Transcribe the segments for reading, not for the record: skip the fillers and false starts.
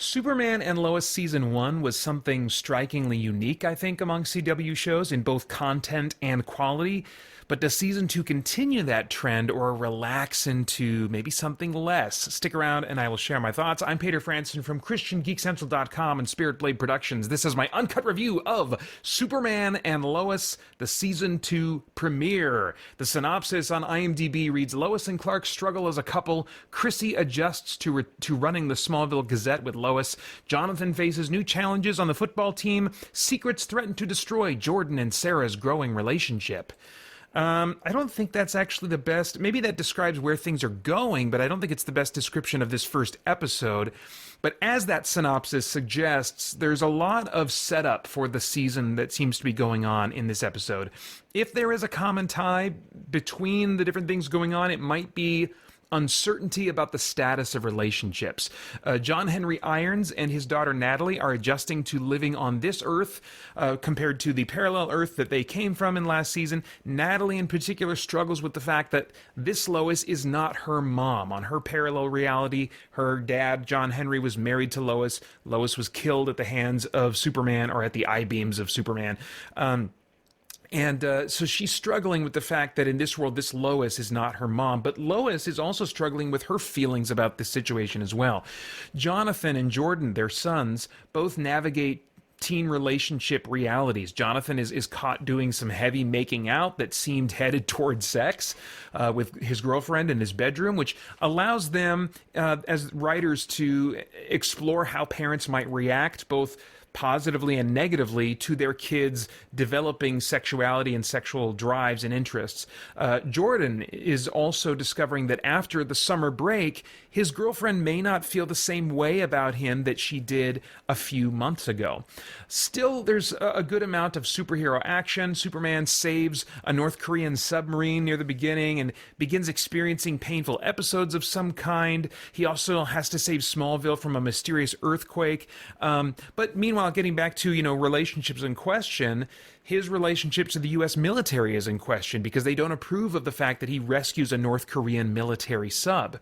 Superman and Lois Season 1 was something strikingly unique, I think, among CW shows in both content and quality. But does Season 2 continue that trend or relax into maybe something less? Stick around and I will share my thoughts. I'm Peter Franson from christiangeekcentral.com and Spirit Blade Productions. This is my uncut review of Superman and Lois, the Season 2 premiere. The synopsis on IMDb reads, Lois and Clark struggle as a couple. Chrissy adjusts to running the Smallville Gazette with Lois. Jonathan faces new challenges on the football team. Secrets threaten to destroy Jordan and Sarah's growing relationship. I don't think that's actually the best. Maybe that describes where things are going, but I don't think it's the best description of this first episode. But as that synopsis suggests, there's a lot of setup for the season that seems to be going on in this episode. If there is a common tie between the different things going on, it might be uncertainty about the status of relationships. John Henry Irons and his daughter Natalie are adjusting to living on this Earth compared to the parallel Earth that they came from in last season. Natalie in particular struggles with the fact that this Lois is not her mom. On her parallel reality, her dad, John Henry, was married to Lois. Lois was killed at the hands of Superman, or at the I-beams of Superman. So she's struggling with the fact that in this world, this Lois is not her mom. But Lois is also struggling with her feelings about this situation as well. Jonathan and Jordan, their sons, both navigate teen relationship realities. Jonathan is caught doing some heavy making out that seemed headed towards sex with his girlfriend in his bedroom, which allows them as writers to explore how parents might react both positively and negatively to their kids' developing sexuality and sexual drives and interests. Jordan is also discovering that after the summer break, his girlfriend may not feel the same way about him that she did a few months ago. Still, there's a good amount of superhero action. Superman saves a North Korean submarine near the beginning and begins experiencing painful episodes of some kind. He also has to save Smallville from a mysterious earthquake. But meanwhile, getting back to, relationships in question, his relationship to the U.S. military is in question because they don't approve of the fact that he rescues a North Korean military sub.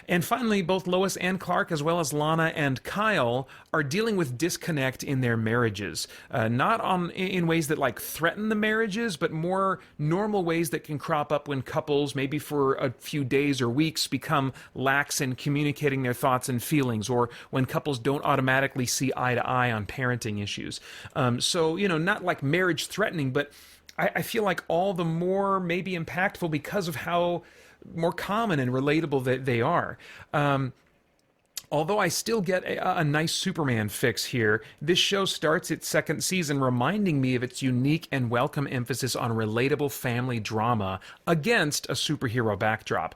And finally, both Lois and Clark, as well as Lana and Kyle, are dealing with disconnect in their marriages. Not in ways that threaten the marriages, but more normal ways that can crop up when couples, maybe for a few days or weeks, become lax in communicating their thoughts and feelings, or when couples don't automatically see eye to eye on parenting issues. Not like marriage threatening, but I feel like all the more maybe impactful because of how more common and relatable that they are. Although I still get a nice Superman fix here, this show starts its second season reminding me of its unique and welcome emphasis on relatable family drama against a superhero backdrop.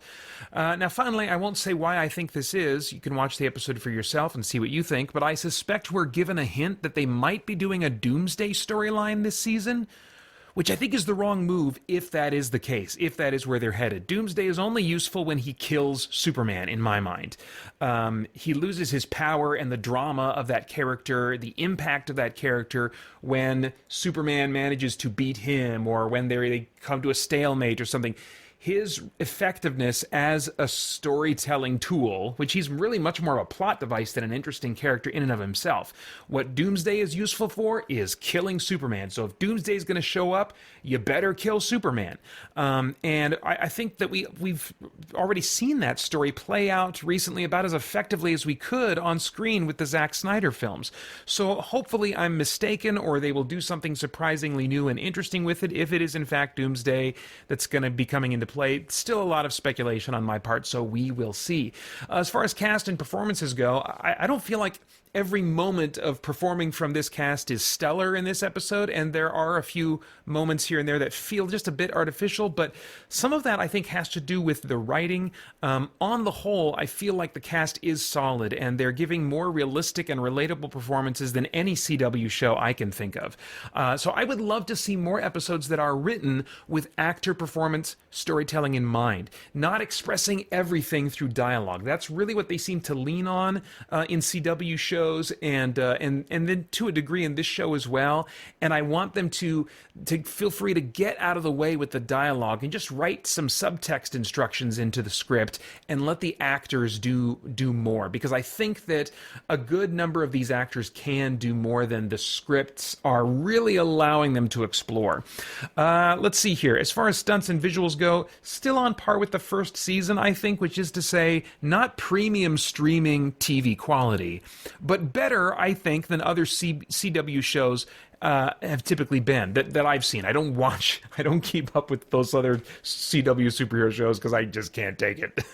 Now, finally, I won't say why I think this is. You can watch the episode for yourself and see what you think, but I suspect we're given a hint that they might be doing a Doomsday storyline this season, which I think is the wrong move if that is the case, if that is where they're headed. Doomsday is only useful when he kills Superman, in my mind. He loses his power and the drama of that character, the impact of that character when Superman manages to beat him or when they come to a stalemate or something. His effectiveness as a storytelling tool, which he's really much more of a plot device than an interesting character in and of himself. What Doomsday is useful for is killing Superman. So if Doomsday is going to show up, you better kill Superman. And I think that we've already seen that story play out recently about as effectively as we could on screen with the Zack Snyder films. So hopefully I'm mistaken, or they will do something surprisingly new and interesting with it if it is in fact Doomsday that's going to be coming into play. Still a lot of speculation on my part, so we will see. As far as cast and performances go, I don't feel like every moment of performing from this cast is stellar in this episode, and there are a few moments here and there that feel just a bit artificial, but some of that I think has to do with the writing. On the whole, I feel like the cast is solid, and they're giving more realistic and relatable performances than any CW show I can think of. So I would love to see more episodes that are written with actor performance, storytelling, storytelling in mind, not expressing everything through dialogue. That's really what they seem to lean on in CW shows, and then to a degree in this show as well. And I want them to feel free to get out of the way with the dialogue and just write some subtext instructions into the script and let the actors do more, because I think that a good number of these actors can do more than the scripts are really allowing them to explore. Let's see here. As far as stunts and visuals go, still on par with the first season, I think, which is to say, not premium streaming TV quality, but better, I think, than other CW shows have typically been that I've seen. I don't keep up with those other CW superhero shows because I just can't take it.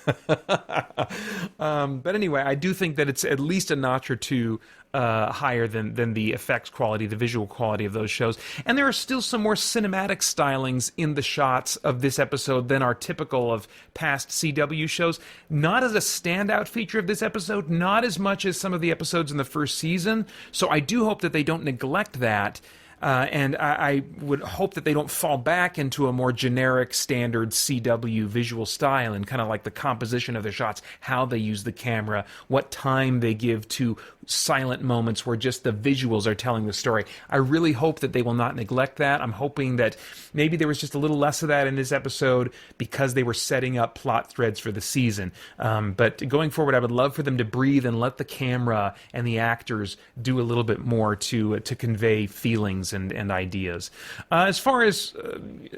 But anyway, I do think that it's at least a notch or two higher than the effects quality, the visual quality of those shows. And there are still some more cinematic stylings in the shots of this episode than are typical of past CW shows. Not as a standout feature of this episode, not as much as some of the episodes in the first season. So I do hope that they don't neglect that. And I would hope that they don't fall back into a more generic standard CW visual style, and kind of like the composition of the shots, how they use the camera, what time they give to silent moments where just the visuals are telling the story. I really hope that they will not neglect that. I'm hoping that maybe there was just a little less of that in this episode because they were setting up plot threads for the season. But going forward, I would love for them to breathe and let the camera and the actors do a little bit more to convey feelings and ideas. As far as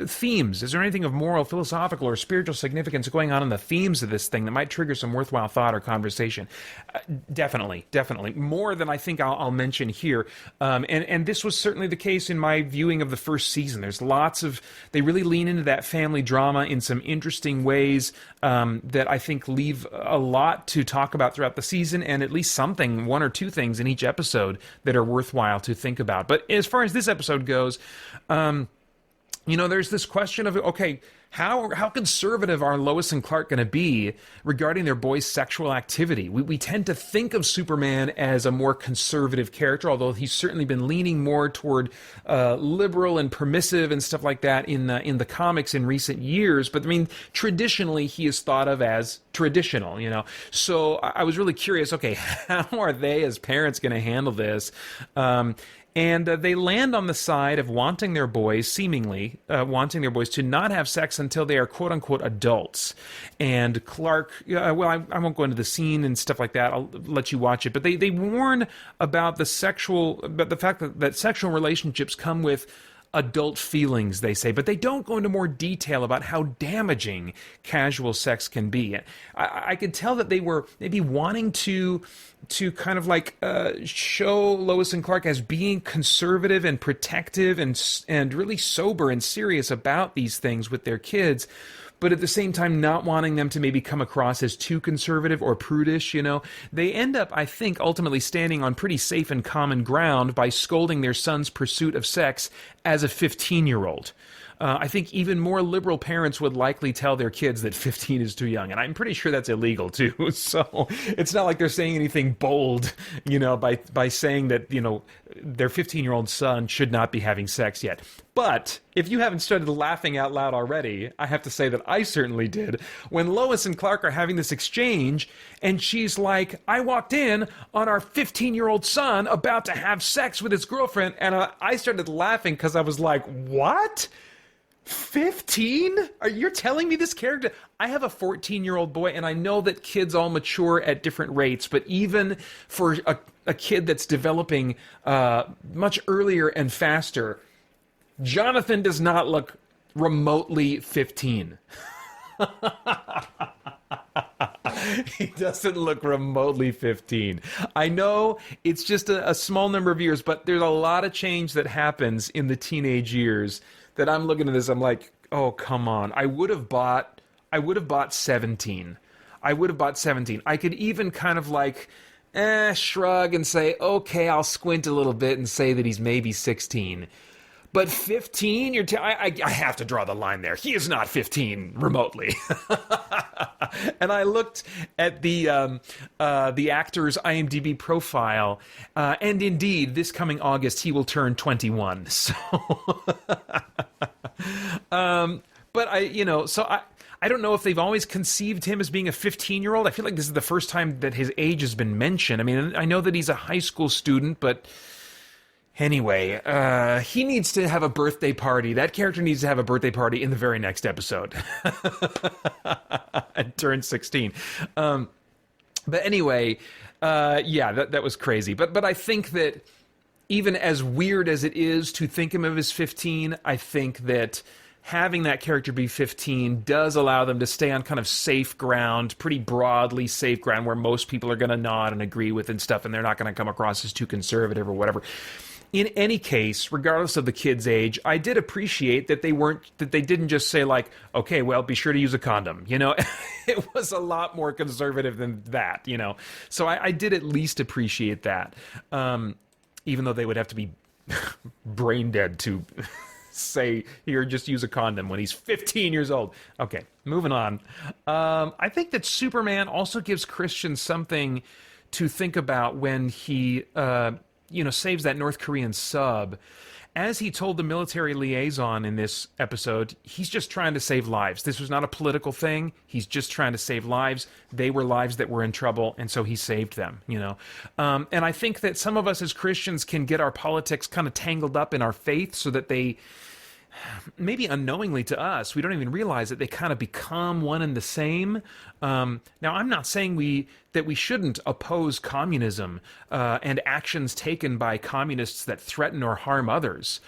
themes, is there anything of moral, philosophical, or spiritual significance going on in the themes of this thing that might trigger some worthwhile thought or conversation? Definitely. More than I think I'll mention here. And this was certainly the case in my viewing of the first season. There's they really lean into that family drama in some interesting ways that I think leave a lot to talk about throughout the season, and at least one or two things in each episode that are worthwhile to think about. But as far as this episode goes, there's this question of, okay, how conservative are Lois and Clark going to be regarding their boys' sexual activity? We tend to think of Superman as a more conservative character, although he's certainly been leaning more toward liberal and permissive and stuff like that in the comics in recent years. But I mean, traditionally he is thought of as traditional, So I was really curious. Okay, how are they as parents going to handle this? And they land on the side of wanting their boys to not have sex until they are quote-unquote adults. And Clark, I won't go into the scene and stuff like that. I'll let you watch it. But they warn about the fact that sexual relationships come with adult feelings, they say, but they don't go into more detail about how damaging casual sex can be. I could tell that they were maybe wanting to kind of like show Lois and Clark as being conservative and protective and really sober and serious about these things with their kids, but at the same time not wanting them to maybe come across as too conservative or prudish, They end up, I think, ultimately standing on pretty safe and common ground by scolding their son's pursuit of sex as a 15-year-old. I think even more liberal parents would likely tell their kids that 15 is too young, and I'm pretty sure that's illegal too. So it's not like they're saying anything bold, by saying that, their 15-year-old son should not be having sex yet. But if you haven't started laughing out loud already, I have to say that I certainly did when Lois and Clark are having this exchange, and she's like, I walked in on our 15-year-old son about to have sex with his girlfriend, and I started laughing because I was like, what? 15? You're telling me this character? I have a 14-year-old boy, and I know that kids all mature at different rates, but even for a kid that's developing much earlier and faster, Jonathan does not look remotely 15. He doesn't look remotely 15. I know it's just a small number of years, but there's a lot of change that happens in the teenage years that I'm looking at this, I'm like, oh, come on. I would have bought 17. I would have bought 17. I could even kind of like, shrug and say, okay, I'll squint a little bit and say that he's maybe 16. But 15, I have to draw the line there. He is not 15 remotely. And I looked at the actor's IMDb profile, and indeed, this coming August, he will turn 21. So, but I don't know if they've always conceived him as being a 15-year-old. I feel like this is the first time that his age has been mentioned. I mean, I know that he's a high school student, but anyway, he needs to have a birthday party. That character needs to have a birthday party in the very next episode and turn 16. But anyway, yeah, that was crazy. But I think that even as weird as it is to think him of as 15, I think that having that character be 15 does allow them to stay on kind of safe ground, pretty broadly safe ground, where most people are going to nod and agree with and stuff, and they're not going to come across as too conservative or whatever. In any case, regardless of the kid's age, I did appreciate that they didn't just say like, okay, well, be sure to use a condom. You know, it was a lot more conservative than that, you know. So I did at least appreciate that. Even though they would have to be brain dead to say, here, just use a condom when he's 15 years old. Okay, moving on. I think that Superman also gives Christian something to think about when he, saves that North Korean sub. As he told the military liaison in this episode, he's just trying to save lives. This was not a political thing. He's just trying to save lives. They were lives that were in trouble, and so he saved them, you know. And I think that some of us as Christians can get our politics kind of tangled up in our faith so that they, maybe unknowingly to us, we don't even realize that they kind of become one and the same. Now, I'm not saying that we shouldn't oppose communism and actions taken by communists that threaten or harm others.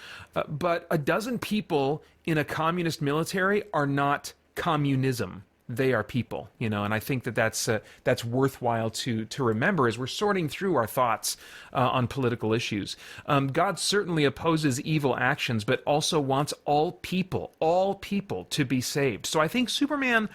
But a dozen people in a communist military are not communism. They are people, you know, and I think that that's worthwhile to remember as we're sorting through our thoughts on political issues. God certainly opposes evil actions, but also wants all people to be saved. So I think Superman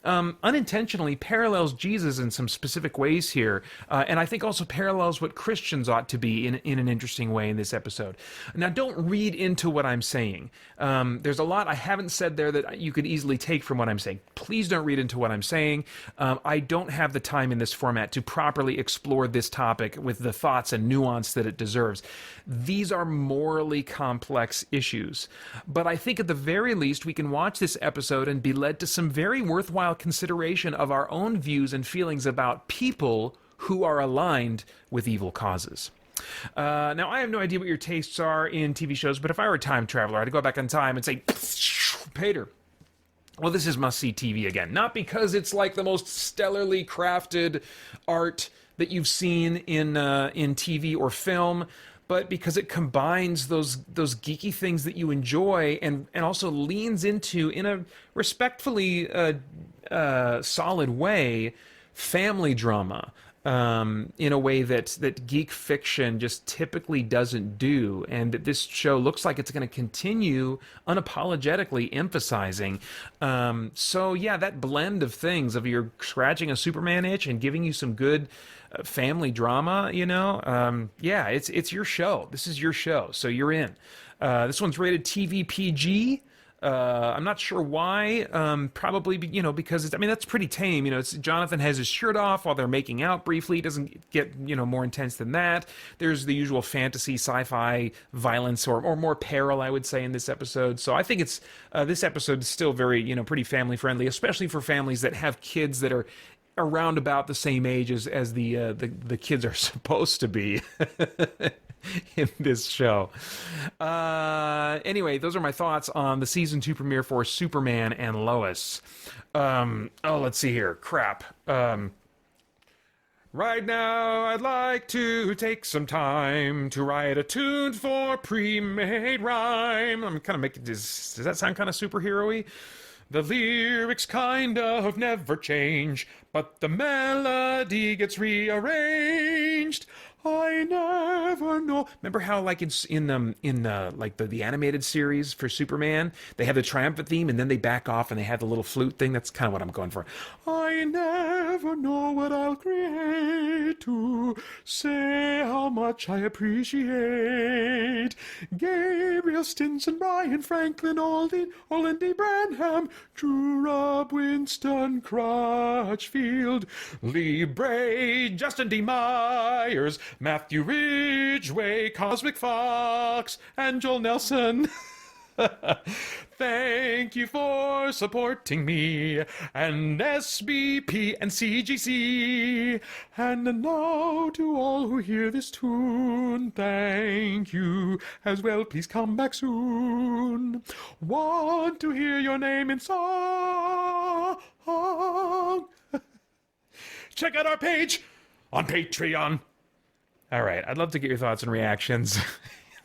unintentionally parallels Jesus in some specific ways here, and I think also parallels what Christians ought to be in an interesting way in this episode. Now, don't read into what I'm saying. There's a lot I haven't said there that you could easily take from what I'm saying. Please don't read into what I'm saying. I don't have the time in this format to properly explore this topic with the thoughts and nuance that it deserves. These are morally complex issues, but I think at the very least we can watch this episode and be led to some very worthwhile consideration of our own views and feelings about people who are aligned with evil causes. Now, I have no idea what your tastes are in TV shows, but if I were a time traveler, I'd go back in time and say, Peter, well, this is must-see TV again. Not because it's like the most stellarly crafted art that you've seen in TV or film, but because it combines those geeky things that you enjoy and also leans into, in a respectfully solid way, family drama in a way that geek fiction just typically doesn't do. And this show looks like it's going to continue unapologetically emphasizing. So yeah, that blend of things, of you're scratching a Superman itch and giving you some good family drama, you know, yeah, it's your show. This is your show, so you're in. This one's rated TV PG. I'm not sure why. Probably, you know, because it's, I mean, that's pretty tame. You know, it's Jonathan has his shirt off while they're making out briefly. It doesn't get, you know, more intense than that. There's the usual fantasy, sci-fi violence or more peril, I would say, in this episode. So I think it's this episode is still very, you know, pretty family friendly, especially for families that have kids that are around about the same age as the kids are supposed to be in this show. Anyway, those are my thoughts on the season 2 premiere for Superman and Lois. Let's see here. Crap. Right now, I'd like to take some time to write a tune for pre-made rhyme. I'm kind of making this. Does that sound kind of superhero-y? The lyrics kind of never change, but the melody gets rearranged. I never know. Remember how, like, it's in like the animated series for Superman, they have the triumphant theme and then they back off and they have the little flute thing. That's kind of what I'm going for. I never know what I'll create to say how much I appreciate Gabriel Stinson, Brian Franklin, Olin D. Branham, Drew Rob, Winston Crutchfield, Lee Bray, Justin D. Myers, Matthew Ridgway, Cosmic Fox, and Joel Nelson. Thank you for supporting me and SBP and CGC. And now to all who hear this tune, thank you as well. Please come back soon. Want to hear your name in song. Check out our page on Patreon. All right, I'd love to get your thoughts and reactions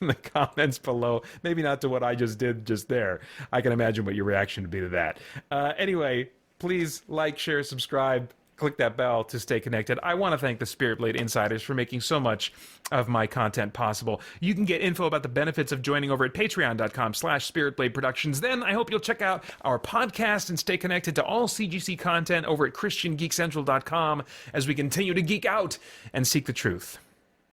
in the comments below. Maybe not to what I just did just there. I can imagine what your reaction would be to that. Anyway, please like, share, subscribe, click that bell to stay connected. I want to thank the Spirit Blade Insiders for making so much of my content possible. You can get info about the benefits of joining over at patreon.com/spiritblade productions. Then I hope you'll check out our podcast and stay connected to all CGC content over at christiangeekcentral.com as we continue to geek out and seek the truth.